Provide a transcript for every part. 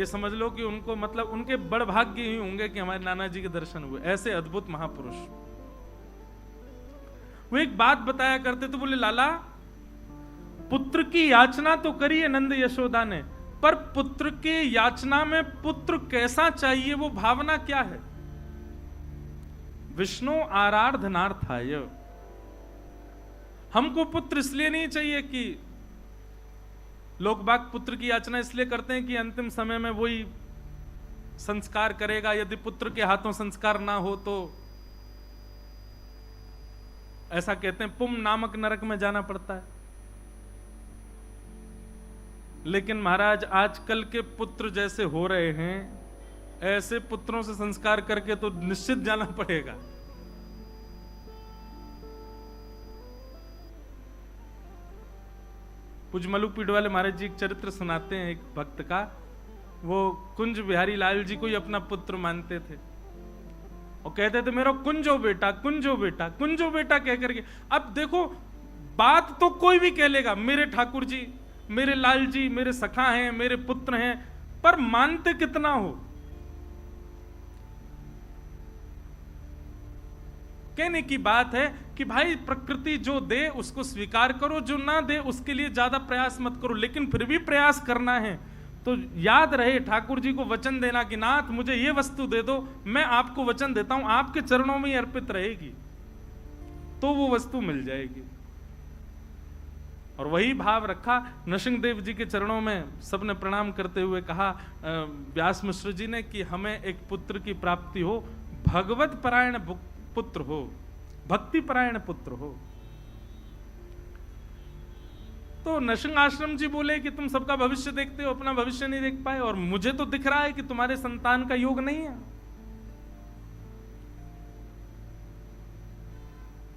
ये समझ लो कि उनको मतलब उनके बड़ भाग्य ही होंगे कि हमारे नाना जी के दर्शन हुए। ऐसे अद्भुत महापुरुष। वो एक बात बताया करते तो बोले, लाला पुत्र की याचना तो करी है नंद यशोदा ने, पर पुत्र के याचना में पुत्र कैसा चाहिए वो भावना क्या है? विष्णु आराधनार्थाय। हमको पुत्र इसलिए नहीं चाहिए कि लोग बाग पुत्र की याचना इसलिए करते हैं कि अंतिम समय में वही संस्कार करेगा, यदि पुत्र के हाथों संस्कार ना हो तो ऐसा कहते हैं पुम नामक नरक में जाना पड़ता है। लेकिन महाराज आजकल के पुत्र जैसे हो रहे हैं, ऐसे पुत्रों से संस्कार करके तो निश्चित जाना पड़ेगा। कुछ मलुकपीठ वाले महाराज जी एक चरित्र सुनाते हैं एक भक्त का। वो कुंज बिहारी लाल जी को ही अपना पुत्र मानते थे और कहते थे मेरा कुंजो बेटा, कुंजो बेटा, कुंजो बेटा कह करके। अब देखो बात तो कोई भी कह लेगा, मेरे ठाकुर जी, मेरे लाल जी, मेरे सखा हैं, मेरे पुत्र हैं, पर मानते कितना हो? कहने की बात है कि भाई प्रकृति जो दे उसको स्वीकार करो, जो ना दे उसके लिए ज्यादा प्रयास मत करो। लेकिन फिर भी प्रयास करना है तो याद रहे ठाकुर जी को वचन देना कि नाथ मुझे ये वस्तु दे दो, मैं आपको वचन देता हूं आपके चरणों में ही अर्पित रहेगी, तो वो वस्तु मिल जाएगी। और वही भाव रखा। नरसिंहदेव जी के चरणों में सबने प्रणाम करते हुए कहा व्यास मिश्र जी ने कि हमें एक पुत्र की प्राप्ति हो, भगवत परायण पुत्र हो, भक्ति परायण पुत्र हो। तो नरसिंह आश्रम जी बोले कि तुम सबका भविष्य देखते हो, अपना भविष्य नहीं देख पाए, और मुझे तो दिख रहा है कि तुम्हारे संतान का योग नहीं है।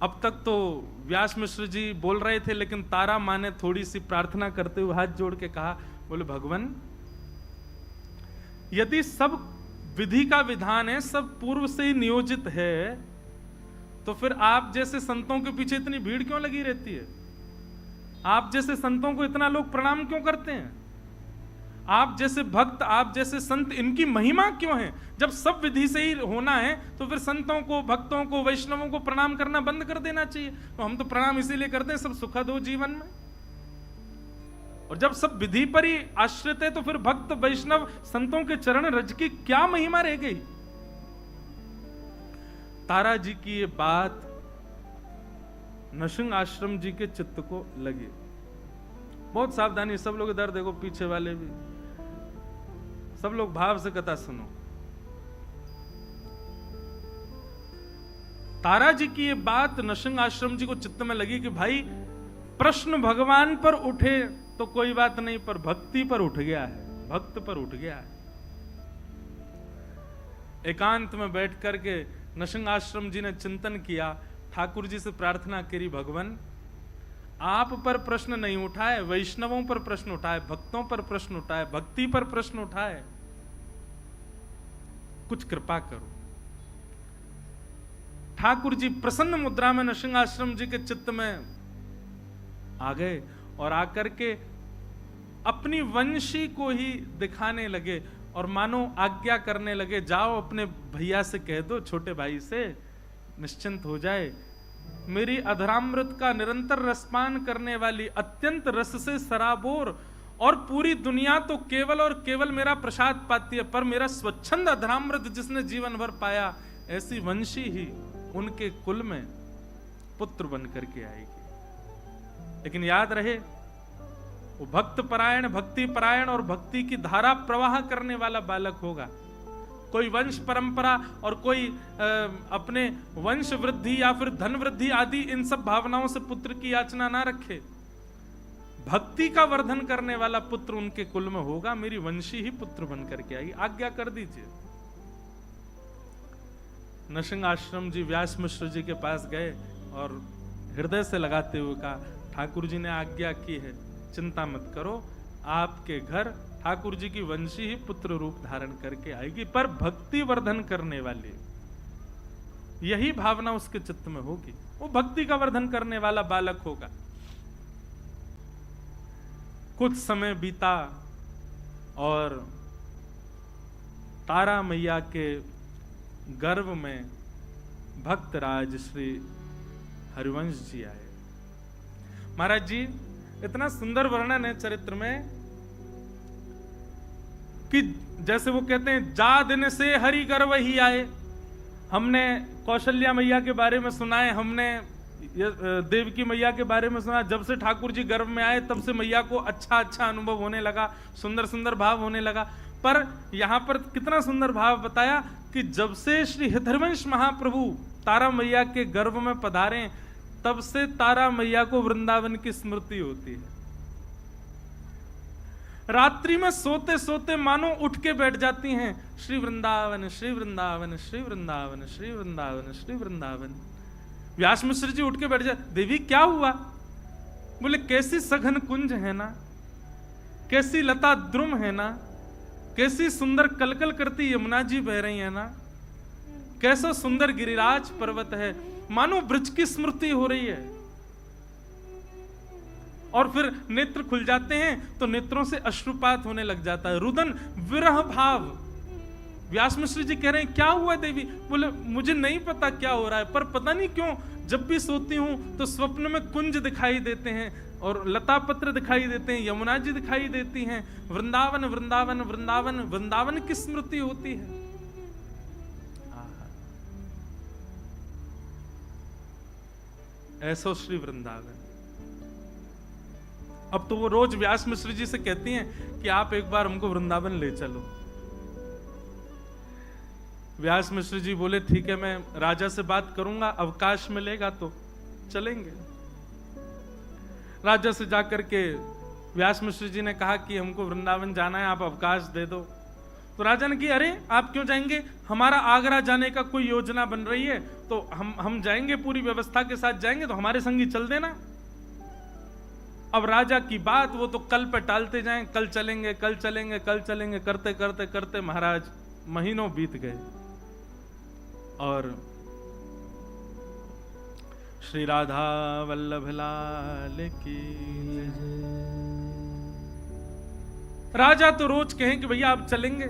अब तक तो व्यास मिश्र जी बोल रहे थे, लेकिन तारा माँ ने थोड़ी सी प्रार्थना करते हुए हाथ जोड़ के कहा, बोले भगवान यदि सब विधि का विधान है, सब पूर्व से ही नियोजित है, तो फिर आप जैसे संतों के पीछे इतनी भीड़ क्यों लगी रहती है? आप जैसे संतों को इतना लोग प्रणाम क्यों करते हैं? आप जैसे भक्त, आप जैसे संत, इनकी महिमा क्यों है? जब सब विधि से ही होना है तो फिर संतों को, भक्तों को, वैष्णवों को प्रणाम करना बंद कर देना चाहिए। तो हम तो प्रणाम इसीलिए करते हैं सब सुखद हो जीवन में। और जब सब विधि पर ही आश्रित है तो फिर भक्त, वैष्णव, संतों के चरण रज की क्या महिमा रह गई? तारा जी की ये बात नरसिंह आश्रम जी के चित्त को लगी। बहुत सावधानी, सब लोग इधर देखो, पीछे वाले भी, सब लोग भाव से कथा सुनो। तारा जी की ये बात नरसिंह आश्रम जी को चित्त में लगी कि भाई प्रश्न भगवान पर उठे तो कोई बात नहीं, पर भक्ति पर उठ गया है, भक्त पर उठ गया है। एकांत में बैठ करके नरसिंह आश्रम जी ने चिंतन किया, ठाकुर जी से प्रार्थना करी, भगवान आप पर प्रश्न नहीं उठाए, वैष्णवों पर प्रश्न उठाए, भक्तों पर प्रश्न उठाए, भक्ति पर प्रश्न उठाए, कुछ कृपा करो। ठाकुर जी प्रसन्न मुद्रा में नरसिंह आश्रम जी के चित्त में आ गए और आकर के अपनी वंशी को ही दिखाने लगे और मानो आज्ञा करने लगे, जाओ अपने भैया से कह दो, छोटे भाई से, निश्चिंत हो जाए। मेरी अधरामृत का निरंतर रसपान करने वाली, अत्यंत रस से सराबोर, और पूरी दुनिया तो केवल और केवल मेरा प्रसाद पाती है, पर मेरा स्वच्छंद अधरामृत जिसने जीवन भर पाया, ऐसी वंशी ही उनके कुल में पुत्र बन करके आएगी। लेकिन याद रहे वो भक्त परायण, भक्ति परायण और भक्ति की धारा प्रवाह करने वाला बालक होगा। कोई वंश परंपरा और कोई अपने वंश वृद्धि या फिर धन वृद्धि आदि इन सब भावनाओं से पुत्र की याचना ना रखे। भक्ति का वर्धन करने वाला पुत्र उनके कुल में होगा, मेरी वंशी ही पुत्र बन करके आएगी, आज्ञा कर दीजिए। नरसिंह आश्रम जी व्यास मिश्र जी के पास गए और हृदय से लगाते हुए कहा, ठाकुर जी ने आज्ञा की है, चिंता मत करो, आपके घर ठाकुर जी की वंशी ही पुत्र रूप धारण करके आएगी, पर भक्ति वर्धन करने वाली, यही भावना उसके चित्त में होगी, वो भक्ति का वर्धन करने वाला बालक होगा। कुछ समय बीता और तारा मैया के गर्भ में भक्तराज श्री हरिवंश जी आए। महाराज जी, इतना सुंदर वर्णन है चरित्र में कि जैसे वो कहते हैं, जा दिन से हरि गर्भ ही आए। हमने कौशल्या मैया के बारे में सुना है, हमने देवकी मैया के बारे में सुना। जब से ठाकुर जी गर्भ में आए तब से मैया को अच्छा अच्छा अनुभव होने लगा, सुंदर सुंदर भाव होने लगा। पर यहां पर कितना सुंदर भाव बताया कि जब से श्री हरिवंश महाप्रभु तारा मैया के गर्भ में पधारे, तब से तारा मैया को वृंदावन की स्मृति होती है। रात्रि में सोते सोते मानो उठ के बैठ जाती हैं, श्री वृंदावन श्री वृंदावन श्री वृंदावन श्री वृंदावन श्री वृंदावन। व्यास मिश्र जी उठ के बैठ जाते, देवी क्या हुआ? बोले कैसी सघन कुंज है ना, कैसी लता द्रुम है ना, कैसी सुंदर कलकल करती यमुना जी बह रही है ना, कैसा सुंदर गिरिराज पर्वत है, मानो ब्रज की स्मृति हो रही है। और फिर नेत्र खुल जाते हैं तो नेत्रों से अश्रुपात होने लग जाता है, रुदन विरह भाव। व्यास मिश्र जी कह रहे हैं क्या हुआ देवी? बोले मुझे नहीं पता क्या हो रहा है, पर पता नहीं क्यों जब भी सोती हूं तो स्वप्न में कुंज दिखाई देते हैं और लता पत्र दिखाई देते हैं, यमुना जी दिखाई देती हैं, वृंदावन वृंदावन वृंदावन वृंदावन की स्मृति होती है। ऐसो श्री वृंदावन। अब तो वो रोज व्यास मिश्र जी से कहती हैं कि आप एक बार हमको वृंदावन ले चलो। व्यास मिश्र जी बोले ठीक है, मैं राजा से बात करूंगा, अवकाश मिलेगा तो चलेंगे। राजा से जाकर के व्यास मिश्र जी ने कहा कि हमको वृंदावन जाना है, आप अवकाश दे दो। तो राजा ने कहा अरे आप क्यों जाएंगे, हमारा आगरा जाने का कोई योजना बन रही है, तो हम जाएंगे, पूरी व्यवस्था के साथ जाएंगे, तो हमारे संग ही चल देना। अब राजा की बात वो तो कल पे टालते जाएं, कल चलेंगे कल चलेंगे कल चलेंगे करते करते करते महाराज महीनों बीत गए। और श्री राधा वल्लभ लाल की राजा तो रोज कहें कि भैया आप चलेंगे,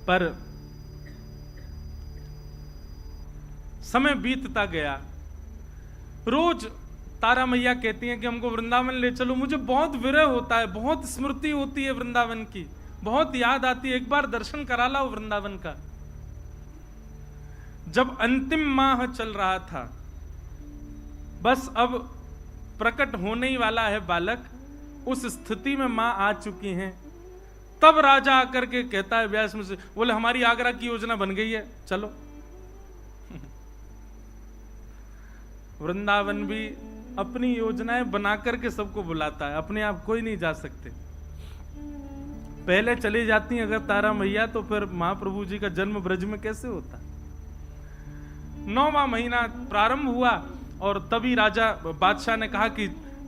पर समय बीतता गया। रोज तारा मैया कहती हैं कि हमको वृंदावन ले चलो, मुझे बहुत विरह होता है, बहुत स्मृति होती है वृंदावन की, बहुत याद आती है, एक बार दर्शन करा लाओ वृंदावन का। जब अंतिम माह चल रहा था, बस अब प्रकट होने ही वाला है बालक, उस स्थिति में मां आ चुकी हैं, तब राजा आकर के कहता है व्यास में से, बोले हमारी आगरा की योजना बन गई है, चलो। वृंदावन भी अपनी योजनाएं बना करके सबको बुलाता है, अपने आप कोई नहीं जा सकते। पहले चली जाती हैं अगर तारा मैया, तो फिर महाप्रभु जी का जन्म ब्रज में कैसे होता। 9वां महीना प्रारंभ हुआ और तभी राजा बादशाह ने कहा कि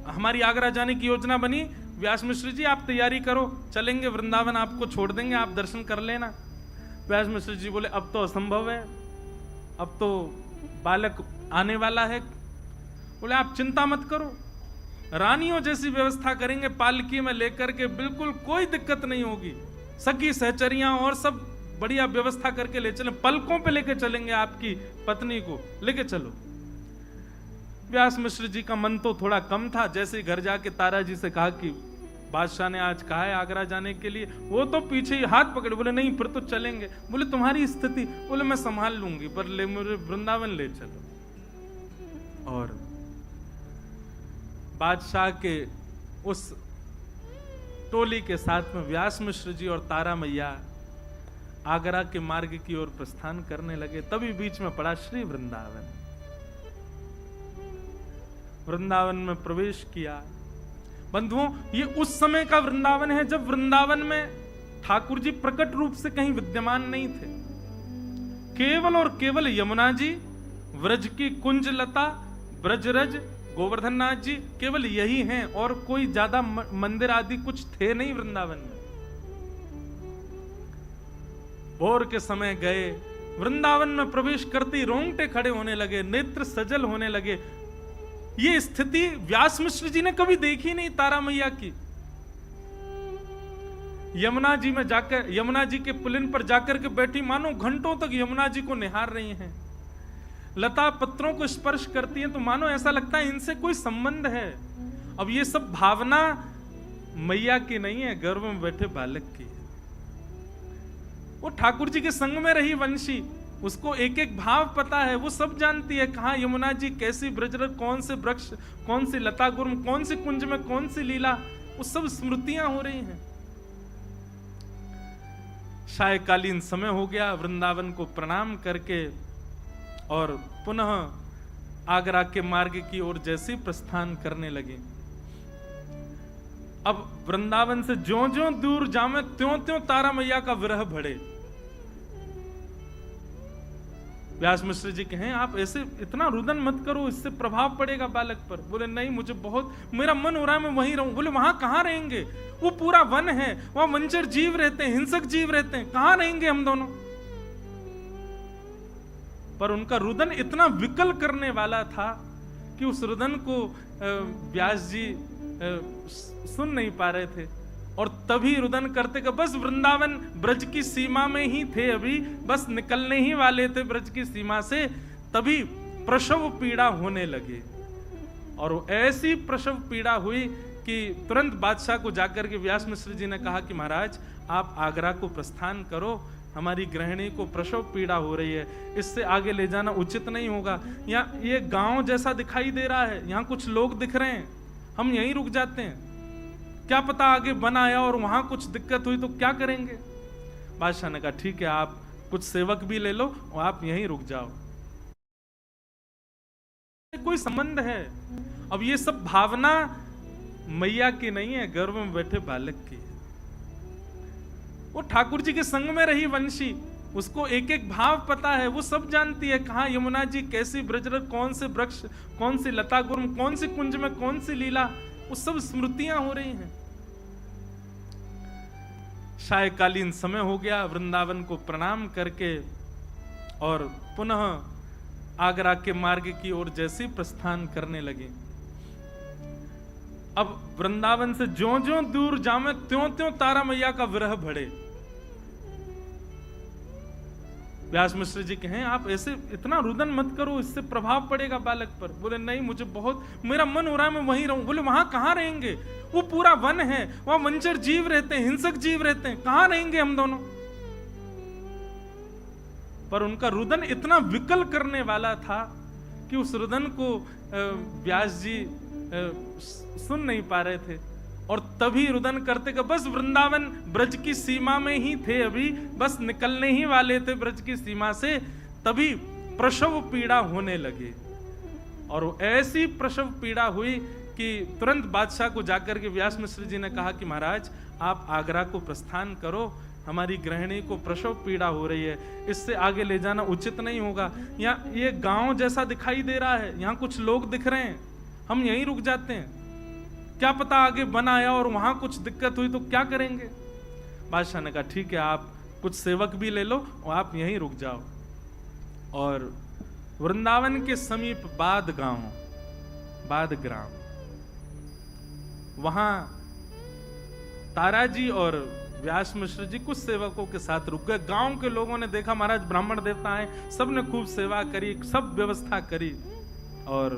हमारी आगरा जाने की योजना बनी, व्यास मिश्र जी आप तैयारी करो, चलेंगे वृंदावन, आपको छोड़ देंगे, आप दर्शन कर लेना। व्यास मिश्र जी बोले अब तो असंभव है, अब तो बालक आने वाला है। बोले आप चिंता मत करो, रानियों जैसी व्यवस्था करेंगे, पालकी में लेकर के, बिल्कुल कोई दिक्कत नहीं होगी, सखी सहचरियां और सब बढ़िया व्यवस्था करके ले चलें, पलकों पे लेके चलेंगे, आपकी पत्नी को लेके चलो। व्यास मिश्र जी का मन तो थोड़ा कम था, जैसे ही घर जाके तारा जी से कहा कि बादशाह ने आज कहा है आगरा जाने के लिए, वो तो पीछे ही हाथ पकड़े, बोले नहीं फिर तो चलेंगे। बोले तुम्हारी स्थिति, बोले मैं संभाल लूंगी, पर ले मुझे वृंदावन ले चलो। और बादशाह के उस टोली के साथ में व्यास मिश्र जी और तारा मैया आगरा के मार्ग की ओर प्रस्थान करने लगे। तभी बीच में पड़ा श्री वृंदावन। वृंदावन में प्रवेश किया। बंधुओं, ये उस समय का वृंदावन है जब वृंदावन में ठाकुर जी प्रकट रूप से कहीं विद्यमान नहीं थे। केवल और केवल यमुना जी, व्रज की कुंज लता, ब्रजरज, गोवर्धन नाथ जी, केवल यही हैं, और कोई ज्यादा मंदिर आदि कुछ थे नहीं वृंदावन में। भोर के समय गए, वृंदावन में प्रवेश करते रोंगटे खड़े होने लगे, नेत्र सजल होने लगे। ये स्थिति व्यास मिश्र जी ने कभी देखी नहीं तारा मैया की। यमुना जी में जाकर, यमुना जी के पुलिन पर जाकर के बैठी, मानो घंटों तक यमुना जी को निहार रही हैं। लता पत्रों को स्पर्श करती हैं तो मानो ऐसा लगता है इनसे कोई संबंध है। अब ये सब भावना मैया की नहीं है, गर्भ में बैठे बालक की है। वो ठाकुर जी के संग में रही वंशी, उसको एक एक भाव पता है, वो सब जानती है कहाँ यमुना जी, कैसी ब्रजरथ, कौन से वृक्ष, कौन सी लता गुर्म, कौन सी कुंज में कौन सी लीला, वो सब स्मृतियां हो रही हैं। सायकालीन समय हो गया, वृंदावन को प्रणाम करके और पुनः आगरा के मार्ग की ओर जैसे प्रस्थान करने लगे। अब वृंदावन से ज्यों ज्यों दूर जामे त्यों त्यों तारा मैया का विरह बढ़े। व्यास मिश्र जी कहें आप ऐसे इतना रुदन मत करो, इससे प्रभाव पड़ेगा बालक पर। बोले नहीं, मुझे बहुत, मेरा मन हो रहा है मैं वहीं रहूं। बोले वहां कहां रहेंगे, वो पूरा वन है, वहां वंचर जीव रहते हैं, हिंसक जीव रहते हैं, कहां रहेंगे हम दोनों। पर उनका रुदन इतना विकल करने वाला था कि उस रुदन को व्यास जी सुन नहीं पा रहे थे। और तभी रुदन करते का बस वृंदावन ब्रज की सीमा में ही थे, अभी बस निकलने ही वाले थे ब्रज की सीमा से, तभी प्रसव पीड़ा होने लगे। और ऐसी प्रसव पीड़ा हुई कि तुरंत बादशाह को जाकर के व्यास मिश्र जी ने कहा कि महाराज आप आगरा को प्रस्थान करो, हमारी गृहिणी को प्रसव पीड़ा हो रही है, इससे आगे ले जाना उचित नहीं होगा। यहाँ ये गांव जैसा दिखाई दे रहा है, यहाँ कुछ लोग दिख रहे हैं, हम यहीं रुक जाते हैं, क्या पता आगे बन आया और वहां कुछ दिक्कत हुई तो क्या करेंगे। बादशाह ने कहा ठीक है, आप कुछ सेवक भी ले लो और आप यहीं रुक जाओ, कोई संबंध है। अब ये सब भावना मैया की नहीं है, गर्भ में बैठे बालक की है। वो ठाकुर जी के संग में रही वंशी, उसको एक एक भाव पता है, वो सब जानती है कहाँ यमुना जी, कैसी ब्रजरथ, कौन से वृक्ष, कौन सी लता गुर्म, कौन सी कुंज में कौन सी लीला, वो सब स्मृतियां हो रही हैं। सायकालीन समय हो गया, वृंदावन को प्रणाम करके और पुनः आगरा के मार्ग की ओर जैसे प्रस्थान करने लगे। अब वृंदावन से ज्यों ज्यों दूर जामे त्यों त्यों तारा मैया का विरह बढ़े। व्यास मिश्र जी कहें आप ऐसे इतना रुदन मत करो, इससे प्रभाव पड़ेगा बालक पर। बोले नहीं, मुझे बहुत, मेरा मन हो रहा है मैं वहीं रहूं। बोले वहां कहां रहेंगे, वो पूरा वन है, वहां वंचर जीव रहते हैं, हिंसक जीव रहते हैं, कहां रहेंगे हम दोनों। पर उनका रुदन इतना विकल करने वाला था कि उस रुदन को व्यास जी सुन नहीं पा रहे थे। और तभी रुदन करते का बस वृंदावन ब्रज की सीमा में ही थे, अभी बस निकलने ही वाले थे ब्रज की सीमा से, तभी प्रसव पीड़ा होने लगे। और ऐसी प्रसव पीड़ा हुई कि तुरंत बादशाह को जाकर के व्यास मिश्र जी ने कहा कि महाराज आप आगरा को प्रस्थान करो, हमारी गृहिणी को प्रसव पीड़ा हो रही है, इससे आगे ले जाना उचित नहीं होगा। यहाँ ये गांव जैसा दिखाई दे रहा है, यहाँ कुछ लोग दिख रहे हैं, हम यहीं रुक जाते हैं, क्या पता आगे बन आया और वहां कुछ दिक्कत हुई तो क्या करेंगे। बादशाह ने कहा ठीक है, आप कुछ सेवक भी ले लो और आप यहीं रुक जाओ। और वृंदावन के समीप बाद गांव, बाद ग्राम, वहां ताराजी और व्यास मिश्र जी कुछ सेवकों के साथ रुक गए। गांव के लोगों ने देखा महाराज ब्राह्मण देवता आए, सबने खूब सेवा करी, सब व्यवस्था करी। और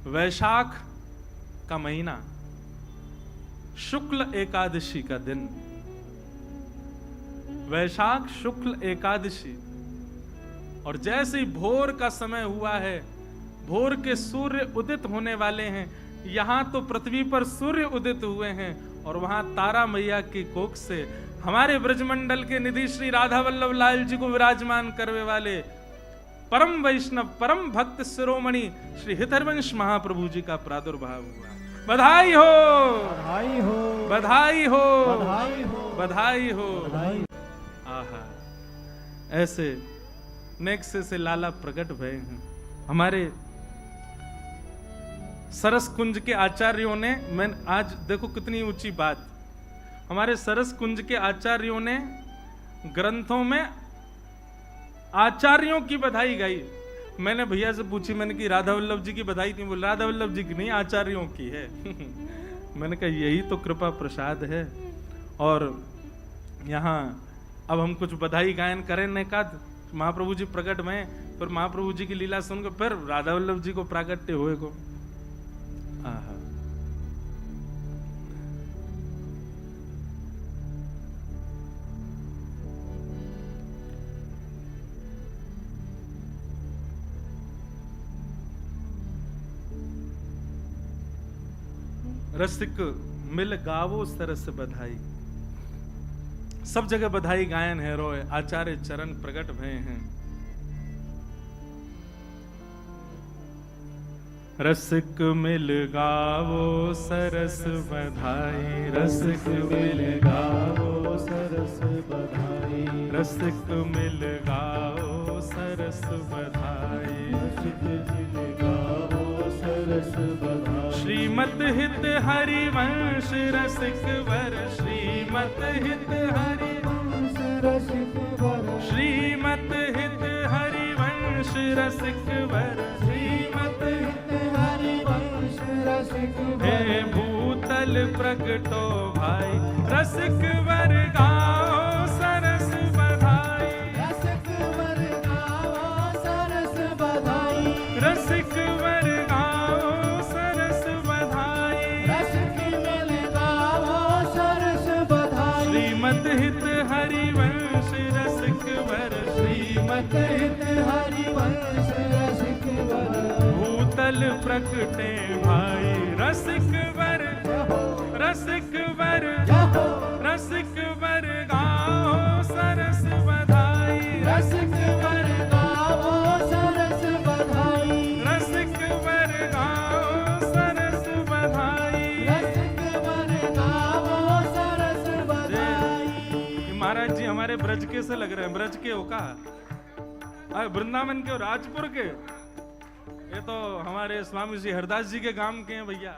वैशाख का महीना, शुक्ल एकादशी का दिन, वैशाख शुक्ल एकादशी, और जैसे ही भोर का समय हुआ है, भोर के सूर्य उदित होने वाले हैं। यहां तो पृथ्वी पर सूर्य उदित हुए हैं और वहां तारा मैया की कोख से हमारे ब्रजमंडल के निधि श्री राधा वल्लभ लाल जी को विराजमान करने वाले परम वैष्णव, परम भक्त शिरोमणि श्री हितरवंश महाप्रभु जी का प्रादुर्भाव हुआ। बधाई हो, बधाई हो, बधाई हो, बधाई हो, बधाई हो। आहा, ऐसे नेक्से से लाला प्रकट भय हैं। हमारे सरस कुंज के आचार्यों ने, मैं आज देखो कितनी ऊंची बात, हमारे सरस कुंज के आचार्यों ने ग्रंथों में आचार्यों की बधाई गाई। मैंने भैया से पूछी, मैंने कि राधा वल्लभ जी की बधाई थी, बोल राधा वल्लभ जी की नहीं, आचार्यों की है। मैंने कहा यही तो कृपा प्रसाद है। और यहाँ अब हम कुछ बधाई गायन करें ने का महाप्रभु जी प्रकट में, फिर महाप्रभु जी की लीला सुनकर फिर राधा वल्लभ जी को प्राकट्य हुए को। आहा रसिक मिल गावो सरस बधाई। सब जगह बधाई गायन है रोए, आचार्य चरण प्रकट भय हैं। रसिक मिल गावो सरस बधाई, रसिक मिल गावो सरस बधाई, रसिक मिल गावो सरस बधाई, रसिक मिल गावो सरस बधाई। श्रीमत हित हरिवंश रसिक वर, श्रीमत हित हरिवंश रसिक वर, श्रीमत हित हरिवंश रसिक वर, श्रीमत हित हरिवंश रसिक वर। हे भूतल प्रगटो भाई, रसिक वर गाओ सरस बधाई, रसिक वर गाओ सरस बधाई, रसिक वर हित हरिवंश रसिक वर, श्रीमत हित हरिवंश रसिक वर। भूतल प्रकटे भाई, रसिक वर, रसिक वर, रसिक वर गाओ सरस बधाई, रसिक वर गाओ सरस बधाई, रसिक वर गाओ सरस बधाई, रसिक वर गाओ सरस बधाई। महाराज जी हमारे ब्रज के से लग रहे हैं, ब्रज के हो का, वृंदावन के, राजपुर के, ये तो हमारे स्वामी जी हरदास जी के गांव के हैं भैया।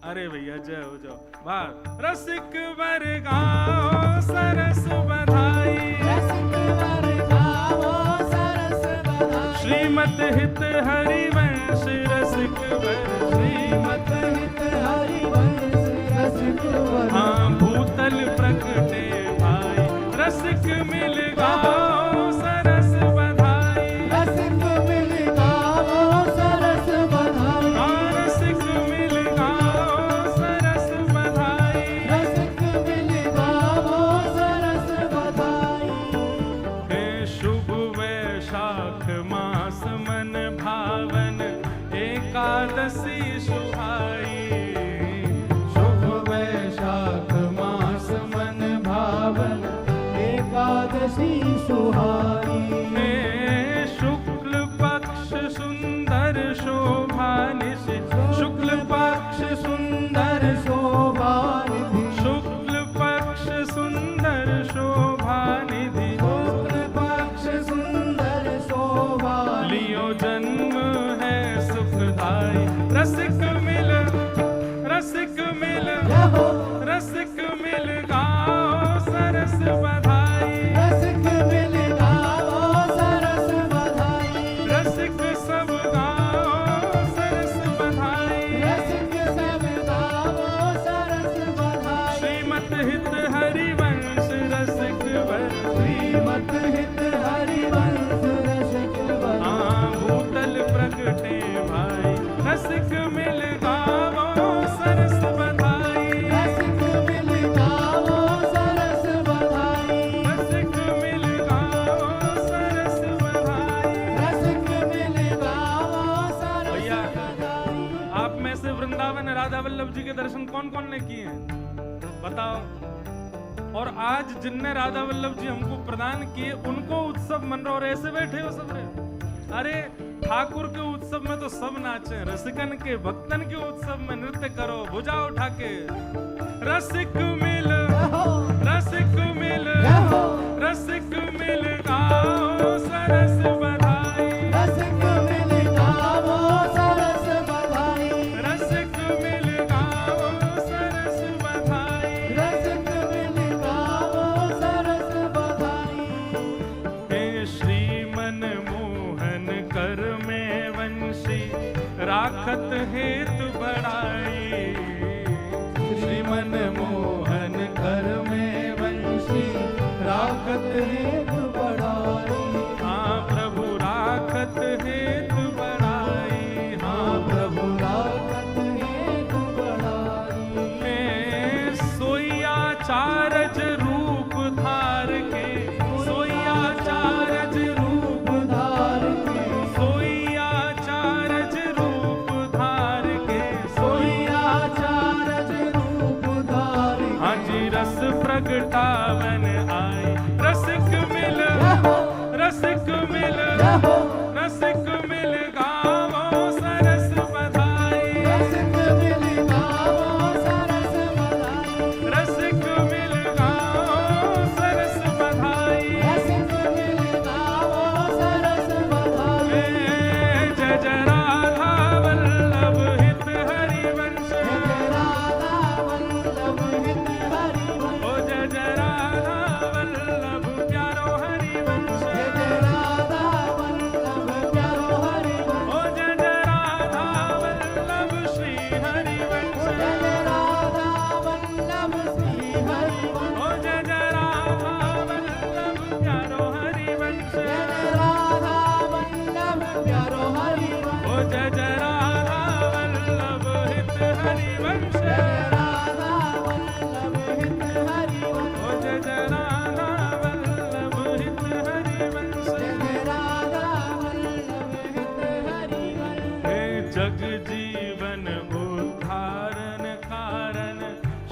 अरे भैया जय हो जाओ। बात रसिक वर गाओ सरस बधाई, रसिक वर गाओ सरस बधाई। श्रीमत हित हरिवंश रसिक वर, श्रीमत हित हरिवंश रसिक वर। हाँ भूतल प्रकटे भाई, रसिक मिल गाओ सरस बधाई, रसिक मिल गाओ सरस बधाई। हाँ रसिक मिल गाओ सरस बधाई, रसिक मिल गाओ सरस बधाई। हे शुभ वैशाख मास मन भावन, एकादशी सुहाई। शुभ वैशाख मास मन भावन, एकादशी सुहाई। शुक्ल पक्ष सुंदर शोभा निशि, शुक्ल पक्ष सुंदर शोभा निधि, शुक्ल पक्ष सुंदर शोभा निधि, शुक्ल पक्ष सुंदर शोभा। लियो जन्म है सुखदाई, रसिक मिल, रसिक मिल, रसिक मिल गाओ सरस बधाई, रसिक मिल गाओ सरस बधाई, रसिक सब गाओ सरस बधाई, रसिक सब गाओ सरस बधाई। श्रीमत हित हरिवंश रसिक वर, श्रीमत हित हरिवंश रसिक वर। हाँ भूतल प्रकटे भाई, रसिक मिल गाओ सरस बधाई, रसिक मिल गाओ सरस बधाई, रसिक मिल गाओ सरस बधाई, रसिक मिल गाओ सरस बधाई। आप में से वृंदावन राधा वल्लभ जी के दर्शन कौन कौन ने किए हैं बताओ। और आज जिनने राधा वल्लभ जी हमको प्रदान किए उनको उत्सव मन रहा, और ऐसे बैठे हो सब रे। अरे ठाकुर के उत्सव में तो सब नाचे, रसिकन के भक्तन के उत्सव में नृत्य करो भुजा उठा के। रसिक मिल, रसिक मिल, रसिक मिल गाओ सरस बधाई, रसिक मिल गाओ सरस बधाई, रसिक मिल गाओ सरस बधाई, रसिक मिल गाओ सरस बधाई। हे श्रीमन मोहन कर में वंशी, राखत हेतु बढ़ाई। मनमोहन घर में वंशी राखत हेतु बढ़ाई। हाँ प्रभु राखत हेतु बढ़ाई। हाँ प्रभु राखत हेतु बढ़ाई। सोइया चारज रूप धार के, सोइया चारज रूप धार के, सोइया चारज रूप धार के, सोइया चारज रूप धार के। हाँ जी रस प्रगटावन आई, रसिक मिल, रसिक मिल, रसिक मिल गावो सरस बधाई। रसिक मिल गावो सरस बधाई। रसिक मिल गावो सरस बधाई। रसिक मिल गावो सरस बधाई। जय जय राधा वल्लभ हित हरिवंश। जय राधा वल्लभ हित हरिवंश। ओ जय जय राधा वल्लभ प्यारो हरिवंश। जय जय राधा वल्लभ प्यारो हरिवंश। ओ जय जय राधा वल्लभ श्री हरिवंश। जय जय राधा वल्लभ श्री हरिवंश। ओ जय जय राधा वल्लभ प्यारो हरिवंश। जय जय राधा वल्लभ प्यारो हरिवंश। ओ जय जय राधा वल्लभ हित हरिवंश। जय राधा वल्लभ हित हरिवंश। ओ जय जय राधा वल्लभ हित हरिवंश। जय राधा वल्लभ हित हरिवंश। हे जग जीवन उद्धारण कारण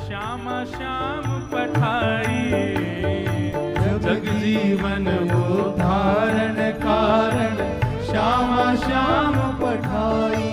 श्यामा श्याम पठाई। जग जीवन उद्धारण कारण श्यामा श्याम पठाई।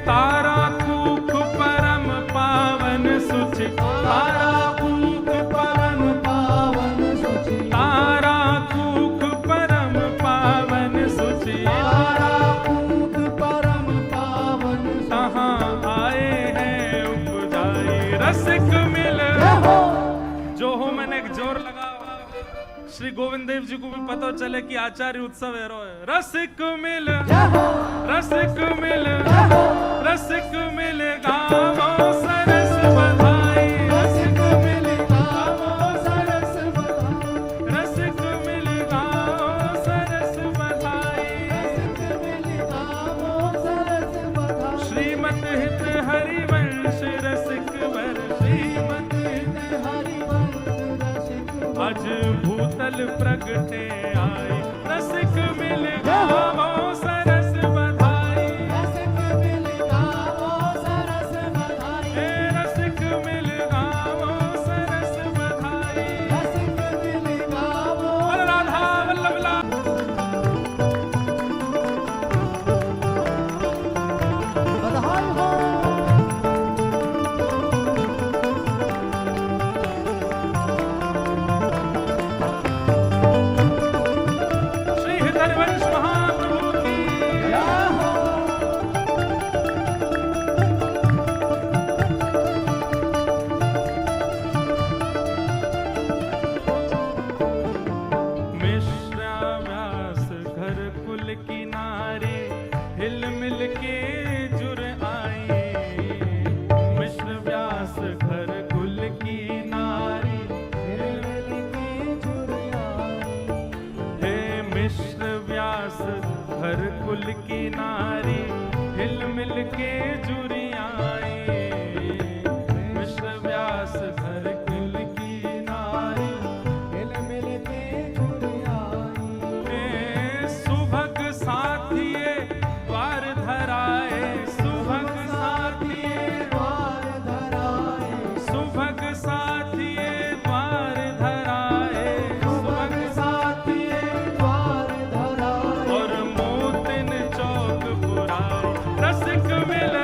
तारा कूख परम पावन सुचि, तारा कूख परम पावन सुचि, तारा कूख परम पावन सुचि, तारा कूख परम पावन सुचि। कहाँ आए हैं उपजाई, रसिक मिल। जो हो मैंने एक जोर लगा, श्री गोविंद देव जी को भी पता चले कि आचार्य उत्सव है। रसिक मिल, रसिक मिल, रसिक मिल गावो सरस बधाई। रसिक मिल गावो सरस बधाई। रसिक मिल गावो सरस बधाई। रसिक मिल गावो सरस बधाई। श्रीमत हित हरिवंश रसिक वर, श्रीमत हित हरिवंश रसिक। आज भूतल प्रगटे आई, रसिक मिल गावो सरस बधाई। रसिक मिल गावो सरस बधाई। रसिक मिल गावो सरस बधाई। रसिक मिल गावो। राधा वल्लभ लाल। बधाई हो। हर कुल की नारी हिल मिल के जुरियाई। विश्व व्यास हर कुल की नारी हिल मिल के जुरियाई। सुभग साथिये द्वार धराए, सुभग साथिये द्वार धराए, सुभग साथिये द्वार धराए, सुभग साथिये द्वार धराए। और मोतिन चौक पुराए, रसिक मिल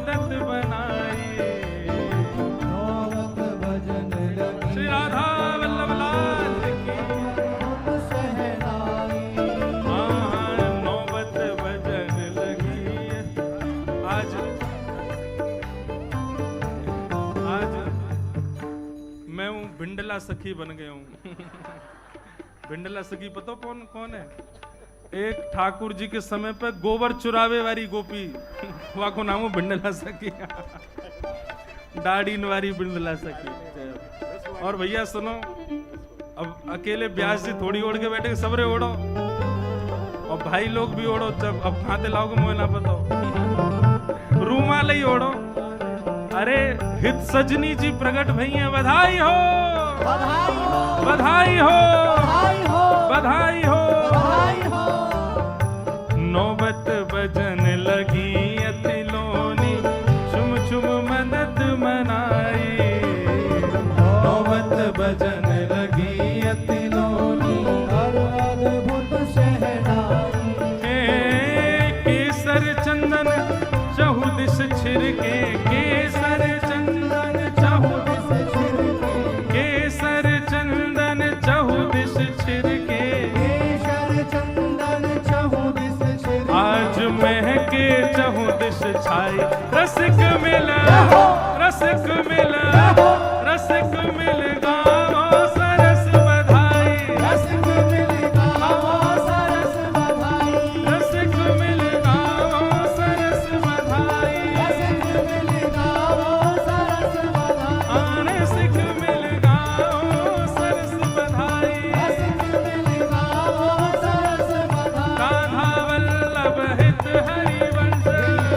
मदद बनाई। नौबत भजन लगी श्री राधा वल्लभ लाल की सहनाई। हाँ, नौबत भजन लगी। आज मैं हूँ भिंडला सखी बन गया हूँ। भिंडला सखी पता कौन कौन है? एक ठाकुर जी के समय पे गोबर चुरावे वाली गोपी वहाँ को नाम हो भिंडला सखी। दाढ़ी वाली भिंडला सखी। और भैया सुनो, अब अकेले ब्यास जी थोड़ी ओढ़ के बैठे, सबरे ओढ़ो और भाई लोग भी ओढ़ो। जब अब खाते लाओगे मुझे ना बताओ, रूमाल ही ओढ़ो। अरे हित सजनी जी प्रकट भई हैं, बधाई हो बधाई हो बधाई हो बधाई हो बधाई हो। बधाई हो। नौबत भजन लगी अतिलोनी, छुम छुम मदद मनाई। नौबत भजन लगी अतिलोनी, अद्भुत सहनाई। केसर चंदन चहुदिश छिड़के, केसर चंदन चहुदिश छिड़के, केसर चंदन चहुदिश छिड़के, केशर चंदन चहुदिश छिड़के। आज महके चहुदिश छाई। रसिक मिला रसिक मिला रसिक मिल गाओ सरस बधाई। रसिक मिल गाओ सरस बधाई। रसिक मिल गाओ सरस बधाई। रसिक मिल गाओ सरस बधाई। रसिक मिल गाओ सरस बधाई। रसिक मिल गाओ सरस बधाई। राधा वल्लभ हित हरिवंश।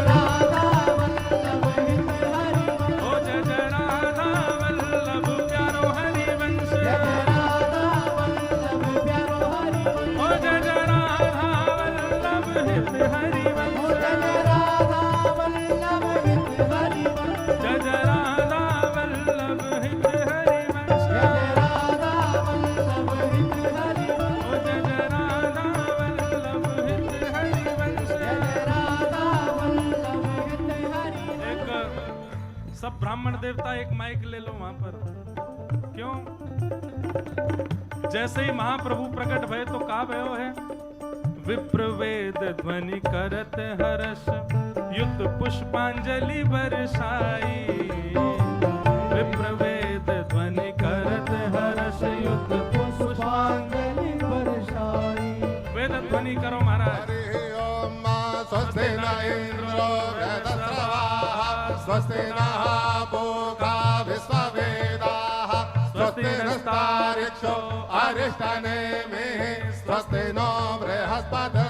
राधा वल्लभ हित हरिवंश। ओ जय जय राधा वल्लभ प्यारो हरिवंश। जय राधा वल्लभ प्यारो हरिवंश। ओ जय जय राधा वल्लभ हित हरिवंश। ओ जय राधा वल्लभ हित हरिवंश। जय जय राधा वल्लभ हित हरिवंश। जय राधा वल्लभ हित हरिवंश। ओ जय जय राधा वल्लभ हित हरिवंश। जय राधा वल्लभ हित हरिवंश। एक सब ब्राह्मण देवता एक माइक ले लो वहां पर। क्यों? जैसे ही महाप्रभु प्रकट भय तो का भयो है? विप्र वेद ध्वनि करत हर्ष, युद्ध पुष्पांजलि बरसाई। विप्र वेद ध्वनि करत हर्ष, युद्ध पुष्पांजलि बरसाई। वेद ध्वनि करो महाराज। हरि ओम स्वस्ति न इंद्रो वृद्धश्रवाः स्वस्ति नः पूषा विश्ववेदाः स्वस्ति नस्तार्क्ष्यो अरिष्टनेमिः स्वस्ति नो बृहस्पतिर्दधातु